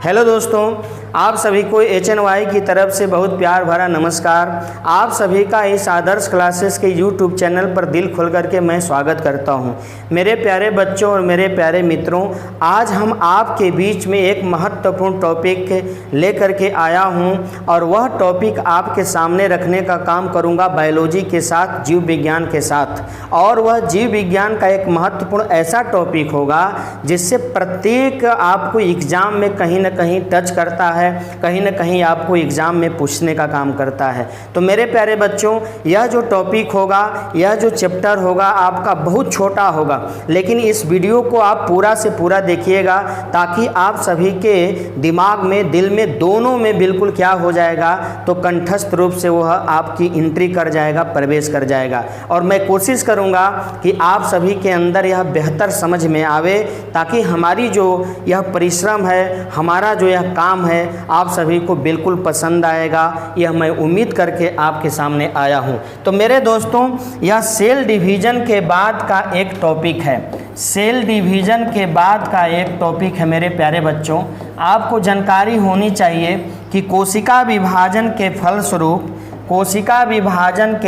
Hello दोस्तों, आप सभी को HNY की तरफ से बहुत प्यार भरा नमस्कार। आप सभी का इस आदर्श क्लासेस के YouTube चैनल पर दिल खोल करके मैं स्वागत करता हूं। मेरे प्यारे बच्चों और मेरे प्यारे मित्रों, आज हम आपके बीच में एक महत्वपूर्ण टॉपिक लेकर के आया हूं और वह टॉपिक आपके सामने रखने का काम करूंगा बायोलॉजी के साथ, जीव विज्ञान के साथ। और वह जीव विज्ञान का एक महत्वपूर्ण ऐसा टॉपिक होगा जिससे प्रत्येक आपको एग्ज़ाम में कहीं ना कहीं टच करता है, कहीं ना कहीं आपको एग्ज़ाम में पूछने का काम करता है। तो मेरे प्यारे बच्चों, यह जो टॉपिक होगा, यह जो चैप्टर होगा आपका बहुत छोटा होगा, लेकिन इस वीडियो को आप पूरा से पूरा देखिएगा ताकि आप सभी के दिमाग में, दिल में, दोनों में बिल्कुल क्या हो जाएगा, तो कंठस्थ रूप से वह आपकी एंट्री कर जाएगा, प्रवेश कर जाएगा। और मैं कोशिश करूँगा कि आप सभी के अंदर यह बेहतर समझ में आवे ताकि हमारी जो यह परिश्रम है, हमारा जो यह काम है, आप सभी को बिल्कुल पसंद आएगा। यह मैं उम्मीद करके आपके सामने आया हूं। तो मेरे दोस्तों, यह सेल डिवीज़न के बाद का एक टॉपिक है। सेल डिवीज़न के बाद का एक टॉपिक है मेरे प्यारे बच्चों। आपको जानकारी होनी चाहिए कि कोशिका विभाजन के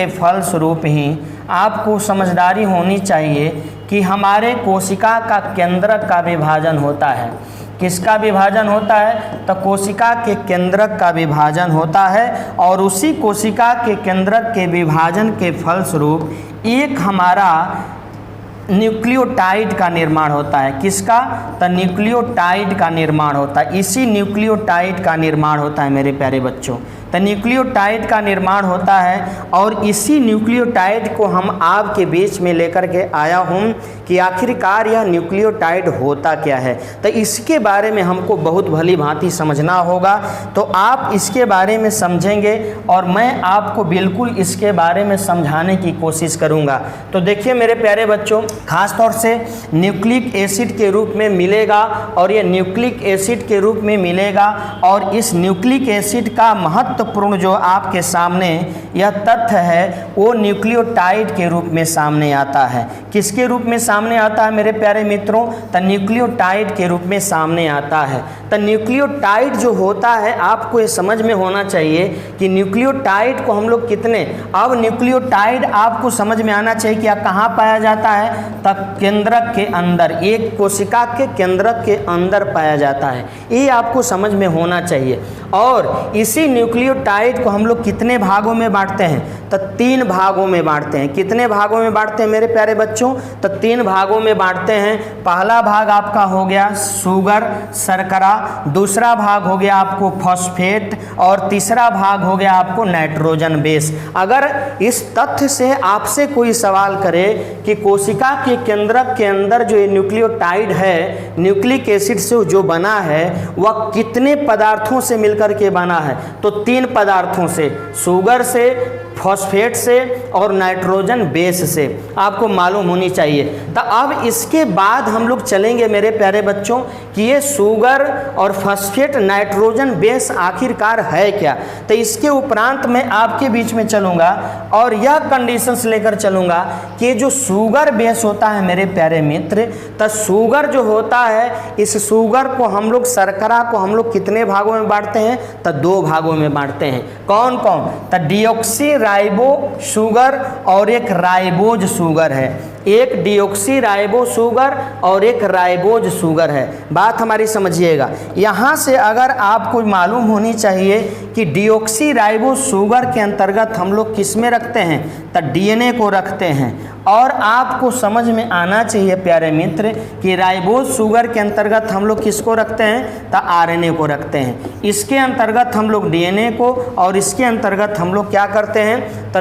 फलस्वरूप ही आपको समझदारी होनी चाहिए कि हमारे कोशिका का केंद्रक का विभाजन होता है। किसका विभाजन होता है? तो कोशिका के केंद्रक का विभाजन होता है और उसी कोशिका के केंद्रक के विभाजन के फलस्वरूप एक हमारा न्यूक्लियोटाइड का निर्माण होता है। किसका? तो न्यूक्लियोटाइड का निर्माण होता है। इसी न्यूक्लियोटाइड का निर्माण होता है मेरे प्यारे बच्चों। तो न्यूक्लियोटाइड का निर्माण होता है और इसी न्यूक्लियोटाइड को हम आपके बीच में लेकर के आया हूँ कि आखिरकार यह न्यूक्लियोटाइड होता क्या है। तो इसके बारे में हमको बहुत भली भांति समझना होगा। तो आप इसके बारे में समझेंगे और मैं आपको बिल्कुल इसके बारे में समझाने की कोशिश करूँगा। तो देखिए मेरे प्यारे बच्चों, खास तौर से न्यूक्लिक एसिड के रूप में मिलेगा और यह न्यूक्लिक एसिड के रूप में मिलेगा और इस न्यूक्लिक एसिड का महत्वपूर्ण जो आपके सामने यह तथ्य है वो न्यूक्लियोटाइड के रूप में सामने आता है। किसके रूप में सामने आता है मेरे प्यारे मित्रों? तो न्यूक्लियोटाइड के रूप में सामने आता है। तो न्यूक्लियोटाइड जो होता है, आपको ये समझ में होना चाहिए कि न्यूक्लियोटाइड को हम लोग कितने, अब न्यूक्लियोटाइड आपको समझ में आना चाहिए कि कहाँ पाया जाता है? तो केंद्रक के अंदर, एक कोशिका के केंद्रक के अंदर पाया जाता है। ये आपको समझ में होना चाहिए। और इसी न्यूक्लियोटाइड को हम लोग कितने भागों में बांटते हैं? तो 3 भागों में बांटते हैं। कितने भागों में बांटते हैं मेरे प्यारे बच्चों? तो 3 भागों में बांटते हैं। पहला भाग आपका हो गया शुगर, शर्करा, दूसरा भाग हो गया आपको फॉस्फेट और तीसरा भाग हो गया आपको नाइट्रोजन बेस। अगर इस तथ्य से आपसे कोई सवाल करे कि कोशिका के केंद्रक के अंदर जो ये न्यूक्लियोटाइड है, न्यूक्लिक एसिड से जो बना है, वह कितने पदार्थों से मिलकर के बना है? तो 3 पदार्थों से, शुगर से, फॉस्फेट से और नाइट्रोजन बेस से, आपको मालूम होनी चाहिए। तो अब इसके बाद हम लोग चलेंगे मेरे प्यारे बच्चों कि ये शुगर और फॉस्फेट, नाइट्रोजन बेस आखिरकार है क्या। तो इसके उपरांत मैं आपके बीच में चलूँगा और यह कंडीशंस लेकर चलूँगा कि जो शुगर बेस होता है मेरे प्यारे मित्र, तो शुगर जो होता है, इस शुगर को हम लोग, शर्करा को हम लोग कितने भागों में बांटते हैं? तो 2 भागों में बांटते हैं। कौन कौन? तो डिऑक्सी राइबो शुगर और एक राइबोज शुगर है। एक डिऑक्सी राइबो शुगर और एक राइबोज शुगर है। बात हमारी समझिएगा। यहाँ से अगर आपको मालूम होनी चाहिए कि डिऑक्सी राइबो शुगर के अंतर्गत हम लोग किस में रखते हैं? तो DNA को रखते हैं। और आपको समझ में आना चाहिए प्यारे मित्र कि राइबोज शुगर के अंतर्गत हम लोग किसको रखते हैं? तो RNA को रखते हैं। इसके अंतर्गत हम लोग DNA को और इसके अंतर्गत हम लोग क्या करते हैं? तो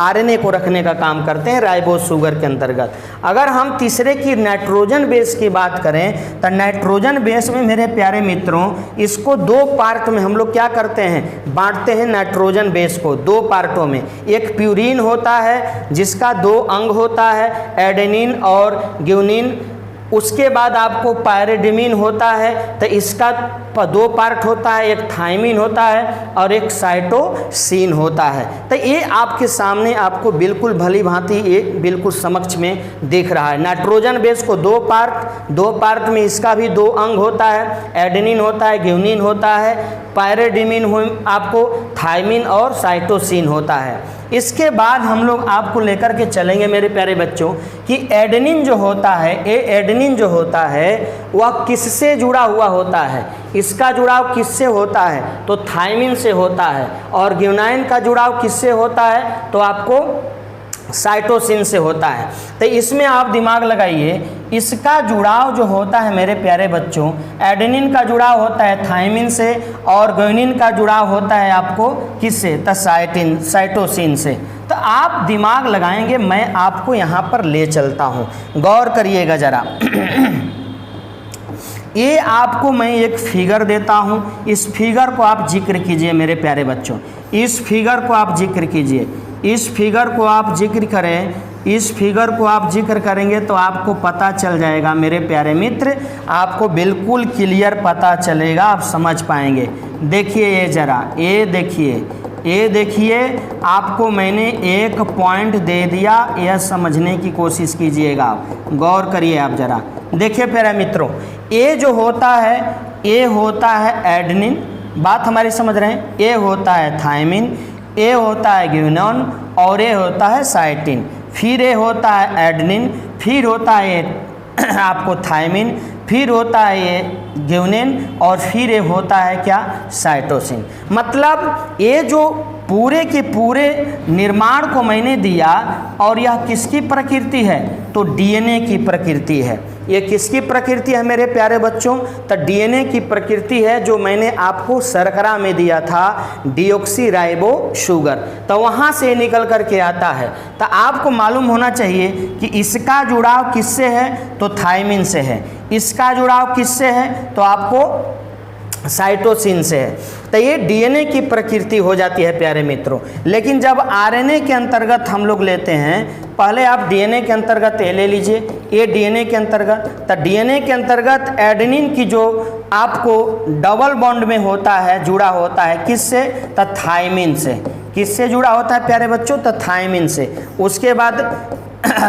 RNA को रखने का काम करते हैं राइबोज शुगर के अंतर्गत। अगर हम तीसरे की नाइट्रोजन बेस की बात करें तो नाइट्रोजन बेस में मेरे प्यारे मित्रों, इसको 2 पार्ट में हम लोग क्या करते हैं? बांटते हैं नाइट्रोजन बेस को 2 पार्टों में। एक प्यूरिन होता है जिसका 2 अंग होता है, एडेनिन और ग्यूनिन। उसके बाद आपको पायरिडीमिन होता है, तो इसका 2 पार्ट होता है, एक थायमिन होता है और एक साइटोसिन होता है। तो ये आपके सामने आपको बिल्कुल भली भांति ये बिल्कुल समक्ष में दिख रहा है। नाइट्रोजन बेस को 2 पार्ट में इसका भी 2 अंग होता है, एडेनिन होता है, ग्यूनिन होता है, पायरिडीमिन आपको थायमिन और साइटोसिन होता है। इसके बाद हम लोग आपको लेकर के चलेंगे मेरे प्यारे बच्चों कि एडेनिन जो होता है, ये एडेनिन जो होता है वह किससे जुड़ा हुआ होता है, इसका जुड़ाव किससे होता है, तो थायमिन से होता है। और ग्यूनाइन का जुड़ाव किससे होता है, तो आपको साइटोसिन से होता है। तो इसमें आप दिमाग लगाइए, इसका जुड़ाव जो होता है मेरे प्यारे बच्चों, एडेनिन का जुड़ाव होता है थायमिन से और ग्यूनिन का जुड़ाव होता है आपको किससे, तो साइटोसिन से। तो आप दिमाग लगाएंगे, मैं आपको यहाँ पर ले चलता हूँ, गौर करिएगा ज़रा। ये आपको मैं एक फिगर देता हूँ, इस फिगर को आप जिक्र कीजिए मेरे प्यारे बच्चों, इस फिगर को आप जिक्र कीजिए, इस फिगर को आप जिक्र करें, इस फिगर को आप जिक्र करेंगे तो आपको पता चल जाएगा मेरे प्यारे मित्र, आपको बिल्कुल क्लियर पता चलेगा, आप समझ पाएंगे। देखिए ये ज़रा, ये देखिए आपको मैंने एक पॉइंट दे दिया, यह समझने की कोशिश कीजिएगा आप, गौर करिए आप ज़रा। देखिए प्यारे मित्रों, ये जो होता है ये होता है एडेनिन, बात हमारी समझ रहे हैं, ये होता है थायमिन, ये होता है ग्यूनोन और ये होता है साइटिन, फिर ये होता है एडेनिन, फिर होता है ये आपको थायमिन, फिर होता है ये ग्यूनिन और फिर ये होता है क्या, साइटोसिन। मतलब ये जो पूरे के पूरे निर्माण को मैंने दिया और यह किसकी प्रकृति है, तो डीएनए की प्रकृति है। ये किसकी प्रकृति है मेरे प्यारे बच्चों, तो डीएनए की प्रकृति है, जो मैंने आपको शर्करा में दिया था, डीऑक्सीराइबो शुगर, तो वहाँ से निकल करके आता है। तो आपको मालूम होना चाहिए कि इसका जुड़ाव किससे है, तो थायमिन से है, इसका जुड़ाव किससे है, तो आपको साइटोसिन से है। तो ये डीएनए की प्रकृति हो जाती है प्यारे मित्रों। लेकिन जब आरएनए के अंतर्गत हम लोग लेते हैं, पहले आप डीएनए के अंतर्गत ये ले लीजिए, ये डीएनए के अंतर्गत, तो डीएनए के अंतर्गत एडेनिन की जो आपको डबल बॉन्ड में होता है, जुड़ा होता है किससे, तो थायमिन से। किससे जुड़ा होता है प्यारे बच्चों, तो थायमिन से। उसके बाद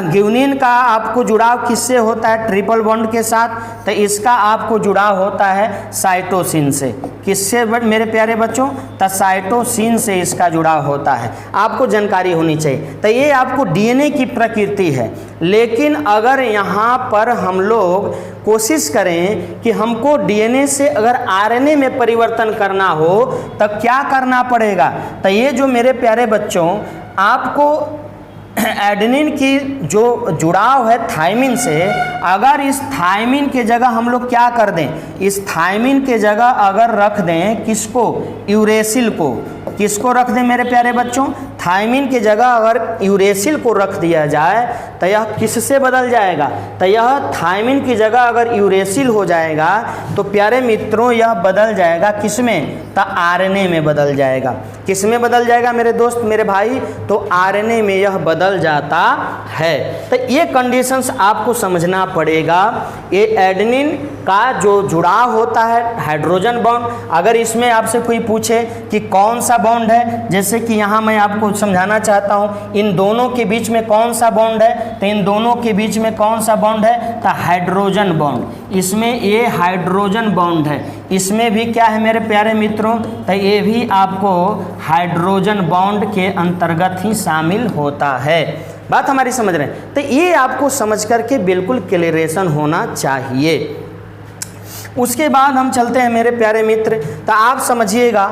ग्यूनिन का आपको जुड़ाव किससे होता है, ट्रिपल बॉन्ड के साथ, तो इसका आपको जुड़ाव होता है साइटोसिन से। किससे मेरे प्यारे बच्चों, तो साइटोसिन से इसका जुड़ाव होता है, आपको जानकारी होनी चाहिए। तो ये आपको डीएनए की प्रकृति है। लेकिन अगर यहाँ पर हम लोग कोशिश करें कि हमको डीएनए से अगर आरएनए में परिवर्तन करना हो, तब क्या करना पड़ेगा, तो ये जो मेरे प्यारे बच्चों आपको एडेनिन की जो जुड़ाव है थायमिन से, अगर इस थायमिन के जगह हम लोग क्या कर दें, इस थायमिन के जगह अगर रख दें किसको, यूरेसिल को, किसको रख दें मेरे प्यारे बच्चों, थायमिन के जगह अगर यूरेसिल को रख दिया जाए तो यह किससे बदल जाएगा, तो यह थायमिन की जगह अगर यूरेसिल हो जाएगा तो प्यारे मित्रों यह बदल जाएगा किसमें, तो आरएनए में बदल जाएगा। किस में बदल जाएगा मेरे दोस्त मेरे भाई, तो आरएनए में यह बदल जाता है। तो ये कंडीशंस आपको समझना पड़ेगा। ये एडेनिन का जो जुड़ाव होता है हाइड्रोजन बॉन्ड, अगर इसमें आपसे कोई पूछे कि कौन सा बॉन्ड है, जैसे कि यहाँ मैं आपको समझाना चाहता हूँ इन दोनों के बीच में कौन सा बॉन्ड है, तो इन दोनों के बीच में कौन सा बॉन्ड है, तो हाइड्रोजन बॉन्ड। इसमें ये हाइड्रोजन बॉन्ड है, इसमें भी क्या है मेरे प्यारे मित्रों, तो ये भी आपको हाइड्रोजन बॉन्ड के अंतर्गत ही शामिल होता है। बात हमारी समझ रहे हैं, तो ये आपको समझ करके बिल्कुल क्लियरेशन होना चाहिए। उसके बाद हम चलते हैं मेरे प्यारे मित्र, तो आप समझिएगा,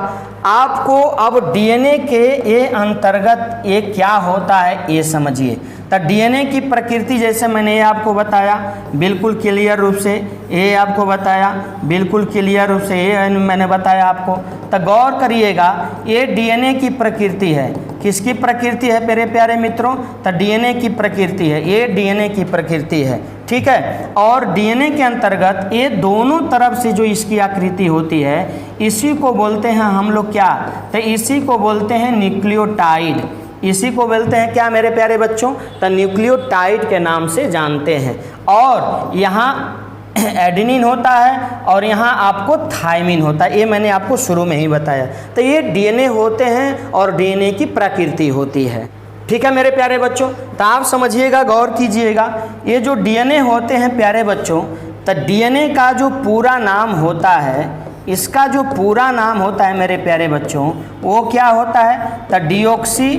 आपको अब डीएनए के ये अंतर्गत ये क्या होता है ये समझिए। तो डीएनए की प्रकृति जैसे मैंने ये आपको बताया बिल्कुल क्लियर रूप से, ये आपको बताया बिल्कुल क्लियर रूप से, ये मैंने बताया आपको। तो गौर करिएगा, ये डीएनए की प्रकृति है। किसकी प्रकृति है मेरे प्यारे मित्रों, तो डीएनए की प्रकृति है, ये डीएनए की प्रकृति है, ठीक है। और डीएनए के अंतर्गत ये दोनों तरफ से जो इसकी आकृति होती है, इसी को बोलते हैं हम लोग क्या, तो इसी को बोलते हैं न्यूक्लियोटाइड। इसी को बोलते हैं क्या मेरे प्यारे बच्चों, तो न्यूक्लियोटाइड के नाम से जानते हैं। और यहाँ एडेनिन होता है और यहाँ आपको थायमिन होता है, ये मैंने आपको शुरू में ही बताया। तो ये डीएनए होते हैं और डीएनए की प्रकृति होती है। ठीक है मेरे प्यारे बच्चों, तो आप समझिएगा, गौर कीजिएगा, ये जो डीएनए होते हैं प्यारे बच्चों, तो डीएनए का जो पूरा नाम होता है, इसका जो पूरा नाम होता है मेरे प्यारे बच्चों, वो क्या होता है, तो deoxy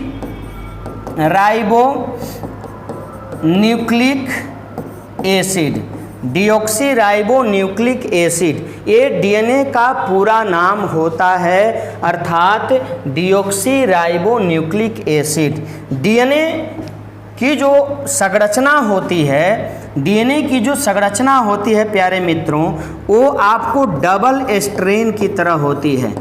ribo nucleic acid, deoxy ribo nucleic acid, ये डीएनए का पूरा नाम होता है, अर्थात deoxy ribo nucleic acid. DNA की जो संरचना होती है, डीएनए की जो संरचना होती है प्यारे मित्रों, वो आपको डबल स्ट्रेन की तरह होती है।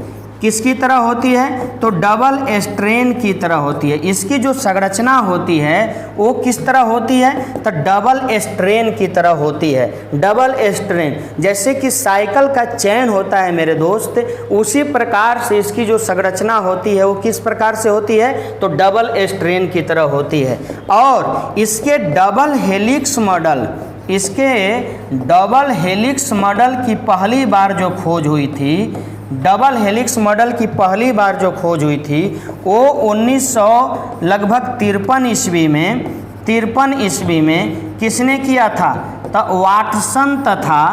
किसकी तरह होती है, तो डबल स्ट्रेन की तरह होती है। इसकी जो संरचना होती है वो किस तरह होती है, तो डबल स्ट्रेन की तरह होती है। डबल स्ट्रेन जैसे कि साइकिल का चेन होता है मेरे दोस्त, उसी प्रकार से इसकी जो संरचना होती है वो किस प्रकार से होती है, तो डबल स्ट्रेन की तरह होती है। और इसके डबल हेलिक्स मॉडल, इसके डबल हेलिक्स मॉडल की पहली बार जो खोज हुई थी, डबल हेलिक्स मॉडल की पहली बार जो खोज हुई थी वो 1953 ईस्वी में किसने किया था, तो वाटसन तथा,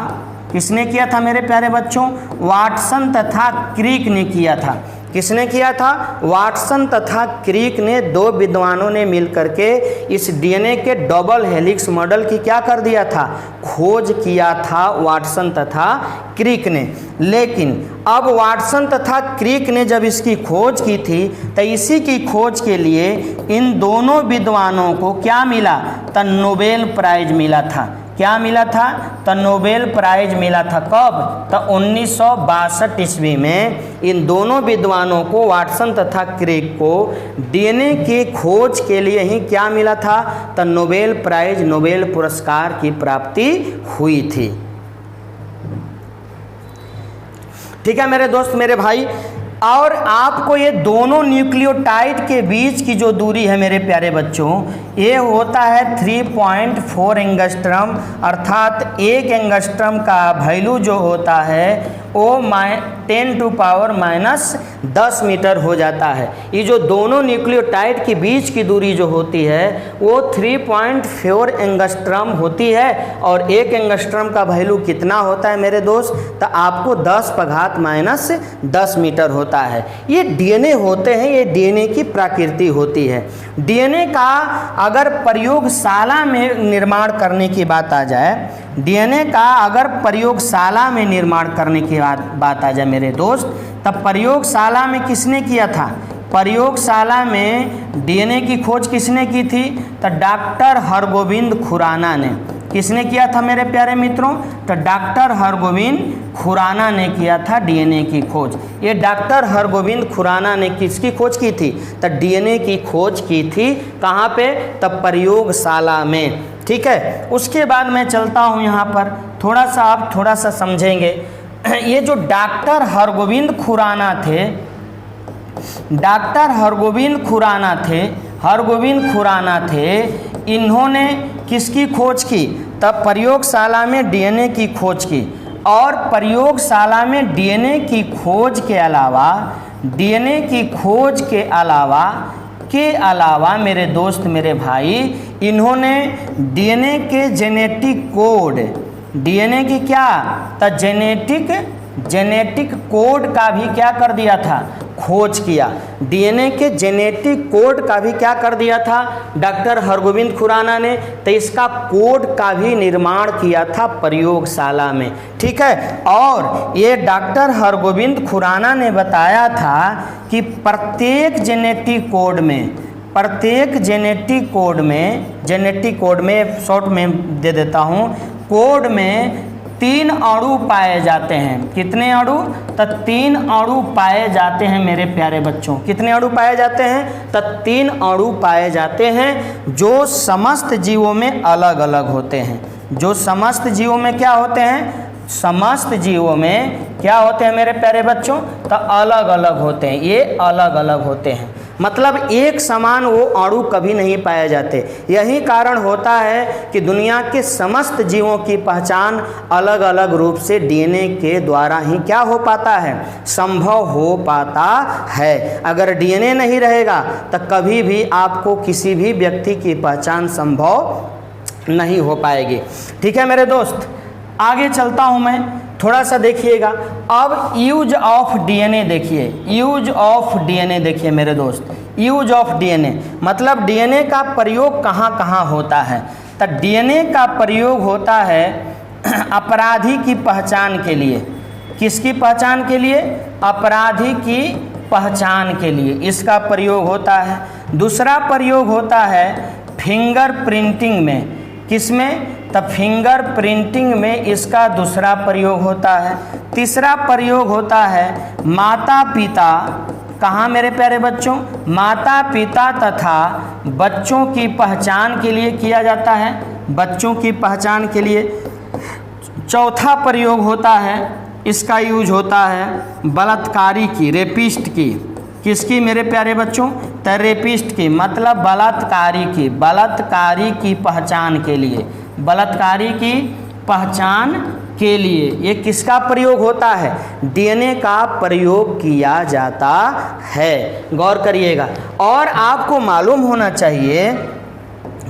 किसने किया था मेरे प्यारे बच्चों, वाटसन तथा क्रिक ने किया था। किसने किया था, वाटसन तथा क्रिक ने, दो विद्वानों ने मिलकर के इस डीएनए के डबल हेलिक्स मॉडल की क्या कर दिया था, खोज किया था वाटसन तथा क्रिक ने। लेकिन अब वाटसन तथा क्रिक ने जब इसकी खोज की थी तो इसी की खोज के लिए इन दोनों विद्वानों को क्या मिला, तो नोबेल प्राइज मिला था। क्या मिला था, तो नोबेल प्राइज मिला था। कब, तो 1962 ईस्वी में इन दोनों विद्वानों को, वाटसन तथा क्रिक को, डीएनए की खोज के लिए ही क्या मिला था, तो नोबेल प्राइज, नोबेल पुरस्कार की प्राप्ति हुई थी। ठीक है मेरे दोस्त, मेरे भाई, और आपको ये दोनों न्यूक्लियोटाइड के बीच की जो दूरी है मेरे प्यारे बच्चों, ये होता है 3.4 एंगस्ट्रम, अर्थात 1 एंगस्ट्रम का वैल्यू जो होता है वो 10⁻⁻10 मीटर हो जाता है। ये जो दोनों न्यूक्लियोटाइड के बीच की दूरी जो होती है वो 3.4 एंगस्ट्रम होती है। और 1 एंगस्ट्रम का वैल्यू कितना होता है मेरे दोस्त, तो आपको 10⁻⁻10 मीटर होता है। ये डीएनए होते हैं, ये डीएनए की प्रकृति होती है। डीएनए का अगर प्रयोगशाला में निर्माण करने की बात आ जाए, डीएनए का अगर प्रयोगशाला में निर्माण करने की बात आ जाए मेरे दोस्त, तब प्रयोगशाला में किसने किया था, प्रयोगशाला में डीएनए की खोज किसने की थी, तो डॉक्टर हरगोविंद खुराना ने। किसने किया था मेरे प्यारे मित्रों, तो डॉक्टर हरगोविंद खुराना ने किया था डीएनए की खोज। ये डॉक्टर हरगोविंद खुराना ने किसकी खोज की थी, तो डीएनए की खोज की थी। कहाँ पे, तब प्रयोगशाला में। ठीक है, उसके बाद मैं चलता हूँ यहाँ पर, थोड़ा सा आप थोड़ा सा समझेंगे। ये जो डॉक्टर हरगोविंद खुराना थे, डॉक्टर हरगोविंद खुराना थे, इन्होंने किसकी खोज की, तब प्रयोगशाला में डीएनए की खोज की। और प्रयोगशाला में डीएनए की खोज के अलावा मेरे दोस्त मेरे भाई, इन्होंने डीएनए के जेनेटिक कोड, डीएनए की क्या, तो जेनेटिक कोड का भी क्या कर दिया था, खोज किया। डीएनए के जेनेटिक कोड का भी क्या कर दिया था डॉक्टर हरगोविंद खुराना ने, तो इसका कोड का भी निर्माण किया था प्रयोगशाला में। ठीक है, और ये डॉक्टर हरगोविंद खुराना ने बताया था कि प्रत्येक जेनेटिक कोड में शॉर्ट में दे देता हूँ, कोड में 3 अणु पाए जाते हैं। कितने अणु, तो 3 अणु पाए जाते हैं मेरे प्यारे बच्चों। कितने अणु पाए जाते हैं, तो 3 अणु पाए जाते हैं, जो समस्त जीवों में अलग अलग होते हैं। जो समस्त जीवों में क्या होते हैं, समस्त जीवों में क्या होते हैं मेरे प्यारे बच्चों, तो अलग अलग होते हैं। ये अलग अलग होते हैं। मतलब एक समान वो अणु कभी नहीं पाए जाते। यही कारण होता है कि दुनिया के समस्त जीवों की पहचान अलग अलग रूप से डीएनए के द्वारा ही क्या हो पाता है, संभव हो पाता है। अगर डीएनए नहीं रहेगा तो कभी भी आपको किसी भी व्यक्ति की पहचान संभव नहीं हो पाएगी। ठीक है मेरे दोस्त, आगे चलता हूं मैं, थोड़ा सा देखिएगा। अब यूज ऑफ डीएनए देखिए, यूज ऑफ डीएनए देखिए मेरे दोस्त, यूज ऑफ डीएनए मतलब डीएनए का प्रयोग कहाँ कहाँ होता है। तो डीएनए का प्रयोग होता है अपराधी की पहचान के लिए। किसकी पहचान के लिए? अपराधी की पहचान के लिए इसका प्रयोग होता है। दूसरा प्रयोग होता है फिंगर प्रिंटिंग में। किसमें? तब फिंगर प्रिंटिंग में इसका दूसरा प्रयोग होता है। तीसरा प्रयोग होता है माता पिता, कहाँ मेरे प्यारे बच्चों? माता पिता तथा बच्चों की पहचान के लिए किया जाता है, बच्चों की पहचान के लिए। चौथा प्रयोग होता है, इसका यूज होता है बलात्कारी की, रेपिस्ट की। किसकी मेरे प्यारे बच्चों? तो रेपिस्ट की, मतलब बलात्कारी की, बलात्कारी की पहचान के लिए, बलात्कारी की पहचान के लिए ये किसका प्रयोग होता है? डीएनए का प्रयोग किया जाता है। गौर करिएगा। और आपको मालूम होना चाहिए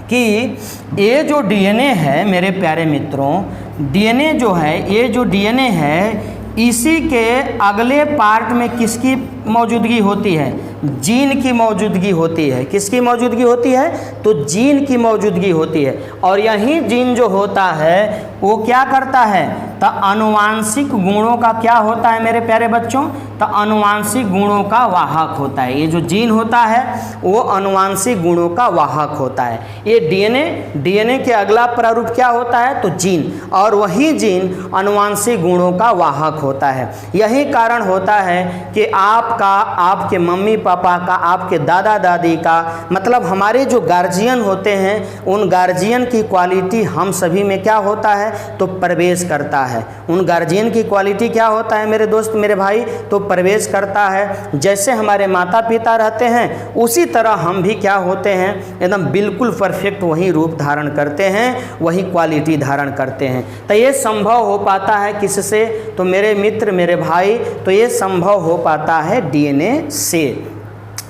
कि ये जो डीएनए है मेरे प्यारे मित्रों, डीएनए जो है, ये जो डीएनए है इसी के अगले पार्ट में किसकी मौजूदगी होती है? जीन की मौजूदगी होती है। किसकी मौजूदगी होती है? तो जीन की मौजूदगी होती है। और यही जीन जो होता है वो क्या करता है? तो अनुवांशिक गुणों का क्या होता है मेरे प्यारे बच्चों? तो अनुवांशिक गुणों का वाहक होता है। ये जो जीन होता है वो अनुवांशिक गुणों का वाहक होता है। ये डीएनए के अगला प्रारूप क्या होता है? तो जीन, और वही जीन अनुवांशिक गुणों का वाहक होता है। यही कारण होता है कि आपका, आपके मम्मी पापा का, आपके दादा दादी का, मतलब हमारे जो गार्जियन होते हैं उन गार्जियन की क्वालिटी हम सभी में क्या होता है? तो प्रवेश करता है। उन गार्जियन की क्वालिटी क्या होता है मेरे दोस्त मेरे भाई? तो प्रवेश करता है। जैसे हमारे माता पिता रहते हैं उसी तरह हम भी क्या होते हैं? एकदम बिल्कुल परफेक्ट वही रूप धारण करते हैं, वही क्वालिटी धारण करते हैं। तो ये संभव हो पाता है किससे? तो मेरे मित्र मेरे भाई, तो ये संभव हो पाता है डीएनए से।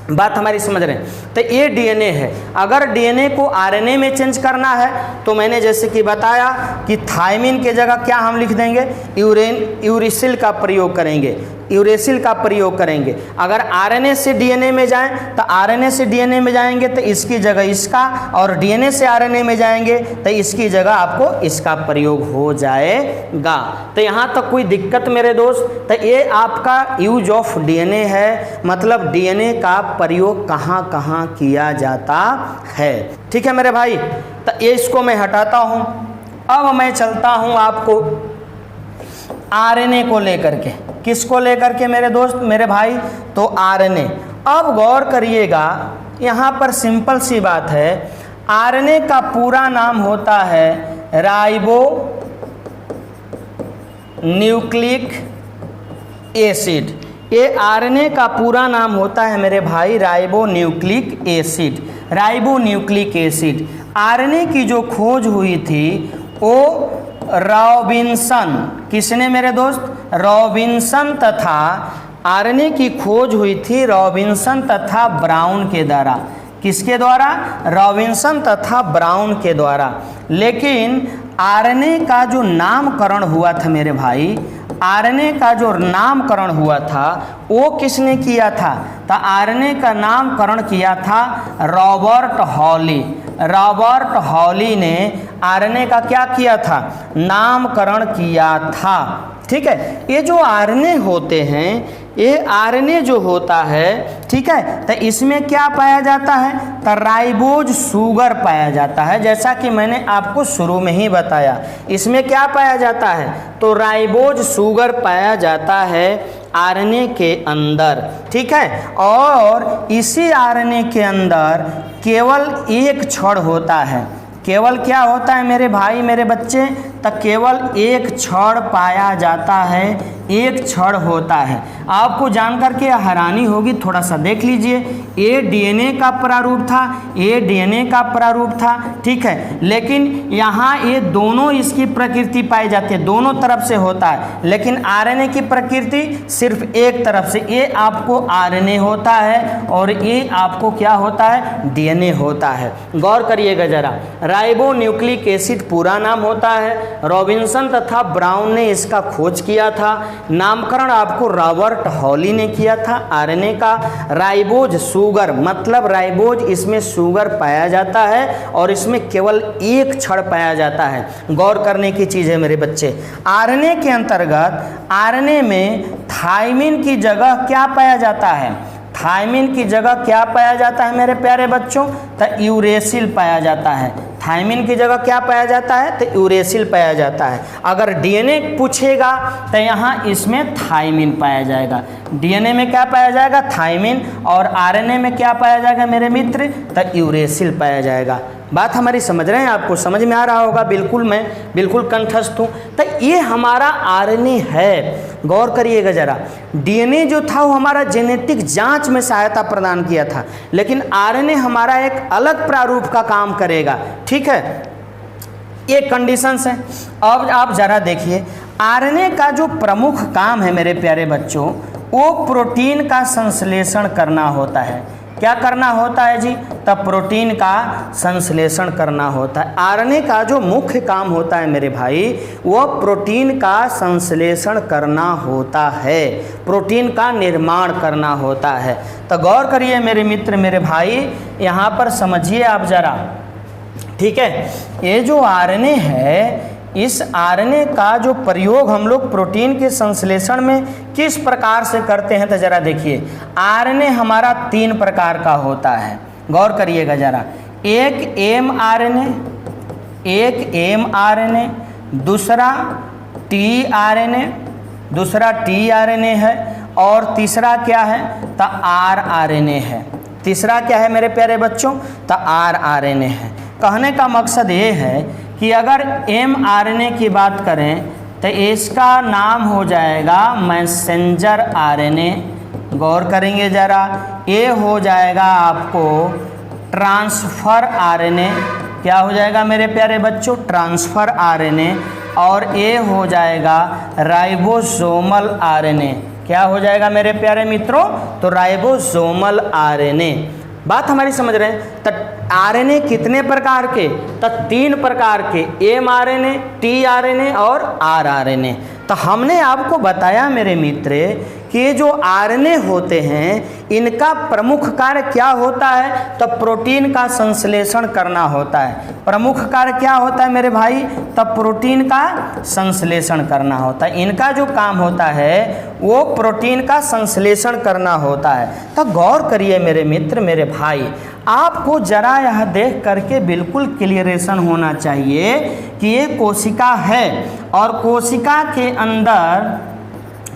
बात हमारी समझ रहे हैं? तो ये डीएनए है। अगर डीएनए को आरएनए में चेंज करना है तो मैंने जैसे कि बताया कि थायमिन के जगह क्या हम लिख देंगे? यूरेसिल का प्रयोग करेंगे, यूरेसिल का प्रयोग करेंगे। अगर आरएनए से डीएनए में जाएं तो आरएनए से डीएनए में जाएंगे तो इसकी जगह इसका, और डीएनए से आरएनए में जाएंगे तो इसकी जगह आपको इसका प्रयोग हो जाएगा। तो यहाँ तक कोई दिक्कत मेरे दोस्त? तो ये आपका यूज ऑफ डीएनए है, मतलब डीएनए का प्रयोग कहाँ कहाँ किया जाता है। ठीक है मेरे भाई, तो ये इसको मैं हटाता हूँ। अब मैं चलता हूँ आपको आरएनए को लेकर के। किसको लेकर के मेरे दोस्त मेरे भाई? तो आरएनए। अब गौर करिएगा, यहाँ पर सिंपल सी बात है, आरएनए का पूरा नाम होता है राइबो न्यूक्लिक एसिड। ये आरएनए का पूरा नाम होता है मेरे भाई ribo nucleic acid, ribo nucleic acid. RNA की जो खोज हुई थी वो रॉबिन्सन, किसने मेरे दोस्त? रॉबिन्सन तथा आरएनए की खोज हुई थी रॉबिन्सन तथा ब्राउन के द्वारा। किसके द्वारा? रॉबिन्सन तथा ब्राउन के द्वारा। लेकिन आरएनए का जो नामकरण हुआ था मेरे भाई, आरएनए का जो नामकरण हुआ था वो किसने किया था? तो आरएनए का नामकरण किया था रॉबर्ट हॉली। रॉबर्ट हॉली ने आरएनए का क्या किया था? नामकरण किया था। ठीक है, ये जो आरएनए होते हैं, ये आरएनए जो होता है, ठीक है, तो इसमें क्या पाया जाता है? तो राइबोज शुगर पाया जाता है। जैसा कि मैंने आपको शुरू में ही बताया, इसमें क्या पाया जाता है? तो राइबोज शुगर पाया जाता है आरएनए के अंदर। ठीक है, और इसी आरएनए के अंदर केवल एक क्षण होता है। केवल क्या होता है मेरे भाई मेरे बच्चे? तो केवल एक क्षण पाया जाता है एक क्षण होता है। आपको जानकर के हैरानी होगी, थोड़ा सा देख लीजिए। ये डीएनए का प्रारूप था, ये डीएनए का प्रारूप था, ठीक है। लेकिन यहाँ ये दोनों इसकी प्रकृति पाई जाती है, दोनों तरफ से होता है। लेकिन आरएनए की प्रकृति सिर्फ एक तरफ से, ये आपको आरएनए होता है और ये आपको क्या होता है, डीएनए होता है। गौर करिएगा जरा, राइबो न्यूक्लिक एसिड पूरा नाम होता है। रॉबिन्सन तथा ब्राउन ने इसका खोज किया था। नामकरण आपको रॉबर्ट हॉली ने किया था आरएनए का। राइबोज शुगर, मतलब राइबोज, इसमें शुगर पाया जाता है और इसमें केवल एक क्षण पाया जाता है। गौर करने की चीज़ है मेरे बच्चे। आरएनए के अंतर्गत आरएनए में थायमिन की जगह क्या पाया जाता है, थायमिन की जगह क्या पाया जाता है मेरे प्यारे बच्चों, तो यूरेसिल पाया जाता है। थायमिन की जगह क्या पाया जाता है, तो यूरेसिल पाया जाता है। अगर डीएनए पूछेगा तो यहाँ इसमें थायमिन पाया जाएगा। डीएनए में क्या पाया जाएगा, थायमिन, और आरएनए में क्या पाया जाएगा मेरे मित्र, तो यूरेसिल पाया जाएगा। बात हमारी समझ रहे हैं, आपको समझ में आ रहा होगा। बिल्कुल, मैं बिल्कुल कंठस्थ हूँ। तो ये हमारा आरएनए है। गौर करिएगा जरा, डीएनए जो था वो हमारा जेनेटिक जांच में सहायता प्रदान किया था, लेकिन आरएनए हमारा एक अलग प्रारूप का काम करेगा, ठीक है। ये कंडीशंस हैं। अब आप जरा देखिए, आरएनए का जो प्रमुख काम है मेरे प्यारे बच्चों, वो प्रोटीन का संश्लेषण करना होता है। क्या करना होता है जी, तब प्रोटीन का संश्लेषण करना होता है। आरएनए का जो मुख्य काम होता है मेरे भाई, वह प्रोटीन का संश्लेषण करना होता है, प्रोटीन का निर्माण करना होता है। तो गौर करिए मेरे मित्र, मेरे भाई, यहाँ पर समझिए आप जरा, ठीक है। ये जो आरएनए है, इस आरएनए का जो प्रयोग हम लोग प्रोटीन के संश्लेषण में किस प्रकार से करते हैं, तो जरा देखिए। आरएनए हमारा 3 प्रकार का होता है। गौर करिएगा जरा, एक एमआरएनए, एक एमआरएनए, दूसरा टीआरएनए, दूसरा टीआरएनए है, और तीसरा क्या है, तो आरआरएनए है। तीसरा क्या है मेरे प्यारे बच्चों, तो आरआरएनए है। कहने का मकसद ये है कि अगर एमआरएनए की बात करें तो इसका नाम हो जाएगा मैसेंजर आरएनए। गौर करेंगे जरा, ये हो जाएगा आपको ट्रांसफ़र आरएनए। क्या हो जाएगा मेरे प्यारे बच्चों, ट्रांसफ़र आरएनए। और ये हो जाएगा राइबोसोमल आरएनए। क्या हो जाएगा मेरे प्यारे मित्रों, तो राइबोसोमल आरएनए। बात हमारी समझ रहे हैं। तो आरएनए कितने प्रकार के, तो 3 प्रकार के, एमआरएनए, टीआरएनए और आरआरएनए। तो हमने आपको बताया मेरे मित्र कि ये जो आरएनए होते हैं, इनका प्रमुख कार्य क्या होता है, तो प्रोटीन का संश्लेषण करना होता है। प्रमुख कार्य क्या होता है मेरे भाई, तब प्रोटीन का संश्लेषण करना होता है। इनका जो काम होता है वो प्रोटीन का संश्लेषण करना होता है। तो गौर करिए मेरे मित्र, मेरे भाई, आपको जरा यह देख करके बिल्कुल क्लियरेशन होना चाहिए कि ये कोशिका है, और कोशिका के अंदर,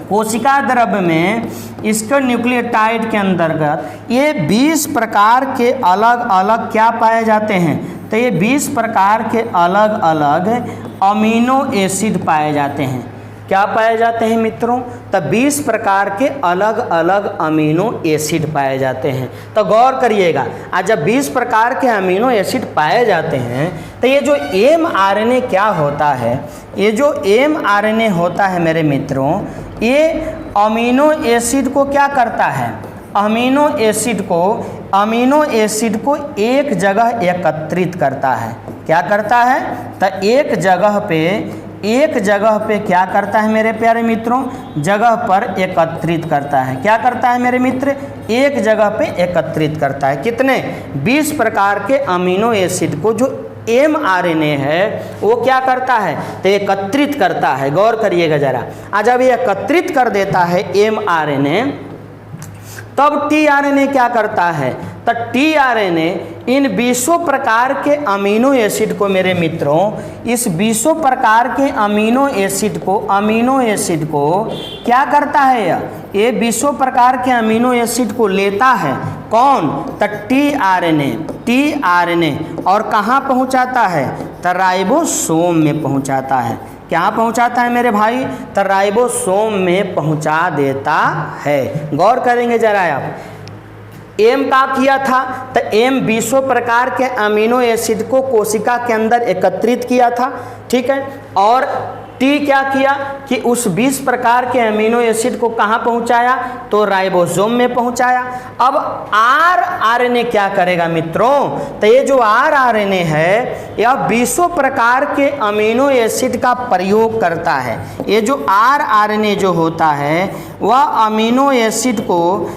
कोशिका द्रव्य में, इसके न्यूक्लियोटाइड के अंतर्गत ये 20 प्रकार के अलग अलग क्या पाए जाते हैं, तो ये 20 प्रकार के अलग अलग अमीनो एसिड पाए जाते हैं। क्या पाए जाते हैं मित्रों, तो 20 प्रकार के अलग अलग अमीनो एसिड पाए जाते हैं। तो गौर करिएगा, आज जब 20 प्रकार के अमीनो एसिड पाए जाते हैं, तो ये जो एमआरएनए क्या होता है, ये जो एमआरएनए होता है मेरे मित्रों, ये अमीनो एसिड को क्या करता है, अमीनो एसिड को एक जगह एकत्रित करता है। क्या करता है, तो एक जगह पे क्या करता है मेरे प्यारे मित्रों, जगह पर एकत्रित करता है। क्या करता है मेरे मित्र, एक जगह पे एकत्रित करता है। कितने, 20 प्रकार के अमीनो एसिड को जो एमआरएनए है वो क्या करता है, तो एकत्रित करता है। गौर करिएगा जरा, आज जब ये एकत्रित कर देता है एमआरएनए, तब टीआरएनए क्या करता है, तो टीआरएनए इन 20 प्रकार के अमीनो एसिड को मेरे मित्रों, इस 20 प्रकार के अमीनो एसिड को क्या करता है, ये 20 प्रकार के अमीनो एसिड को लेता है। कौन, तो टीआरएनए, और कहाँ पहुँचाता है, तो राइबोसोम में पहुँचाता है। क्या पहुंचाता है मेरे भाई? तो राइबोसोम में पहुंचा देता है। गौर करेंगे जरा आप, एम का किया था तो एम 20 प्रकार के अमीनो एसिड को कोशिका के अंदर एकत्रित किया था, ठीक है। और टी क्या किया कि उस 20 प्रकार के अमीनो एसिड को कहाँ पहुँचाया? तो राइबोसोम में पहुँचाया। अब आरएनए क्या करेगा मित्रों? तो ये जो आरएनए है यह 20 प्रकार के अमीनो एसिड का प्रयोग करता है। ये जो आरएनए जो होता है वह अमीनो एसिड को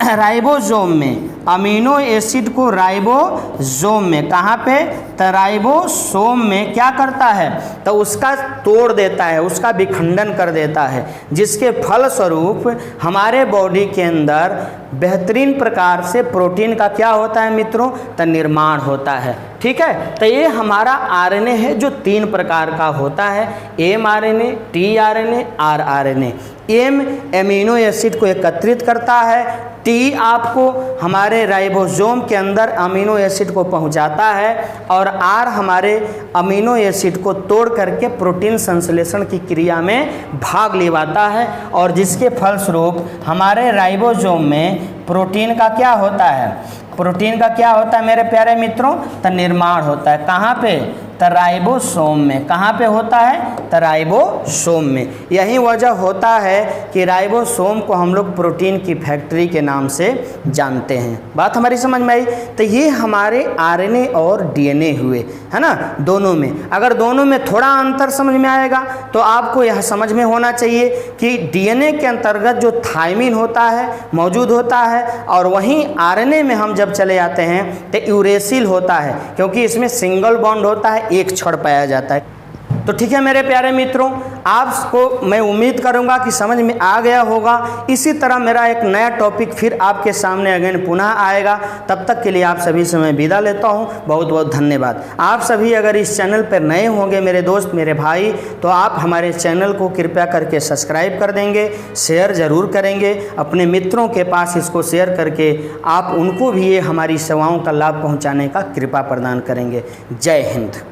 राइबोसोम में, अमीनो एसिड को राइबोसोम में, कहाँ पे? तो राइबोसोम में क्या करता है? तो उसका तोड़ देता है, उसका विखंडन कर देता है, जिसके फलस्वरूप हमारे बॉडी के अंदर बेहतरीन प्रकार से प्रोटीन का क्या होता है मित्रों? तो निर्माण होता है, ठीक है। तो ये हमारा आरएनए है जो 3 प्रकार का होता है, M RNA, T RNA, R RNA. M amino acid को एकत्रित करता है, टी आपको हमारे राइबोसोम के अंदर अमीनो एसिड को पहुंचाता है, और आर हमारे अमीनो एसिड को तोड़ करके प्रोटीन संश्लेषण की क्रिया में भाग लेवाता है, और जिसके फलस्वरूप हमारे राइबोसोम में प्रोटीन का क्या होता है? प्रोटीन का क्या होता है मेरे प्यारे मित्रों? तो निर्माण होता है। कहाँ पे? तो राइबोसोम में। कहाँ पे होता है? तो राइबोसोम में। यही वजह होता है कि राइबोसोम को हम लोग प्रोटीन की फैक्ट्री के नाम से जानते हैं। बात हमारी समझ में आई? तो ये हमारे आरएनए और डीएनए हुए, है ना, दोनों में। अगर दोनों में थोड़ा अंतर समझ में आएगा तो आपको यह समझ में होना चाहिए कि डीएनए के अंतर्गत जो थायमिन होता है मौजूद होता है, और वहीं आरएनए में हम जब चले जाते हैं तो यूरेसिल होता है, क्योंकि इसमें सिंगल बॉन्ड होता है, एक छड़ पाया जाता है। तो ठीक है मेरे प्यारे मित्रों, आपको मैं उम्मीद करूंगा कि समझ में आ गया होगा। इसी तरह मेरा एक नया टॉपिक फिर आपके सामने अगेन पुनः आएगा। तब तक के लिए आप सभी से मैं विदा लेता हूं। बहुत बहुत धन्यवाद। आप सभी अगर इस चैनल पर नए होंगे मेरे दोस्त मेरे भाई, तो आप हमारे चैनल को कृपया करके सब्सक्राइब कर देंगे, शेयर ज़रूर करेंगे, अपने मित्रों के पास इसको शेयर करके आप उनको भी ये हमारी सेवाओं का लाभ पहुँचाने का कृपा प्रदान करेंगे। जय हिंद।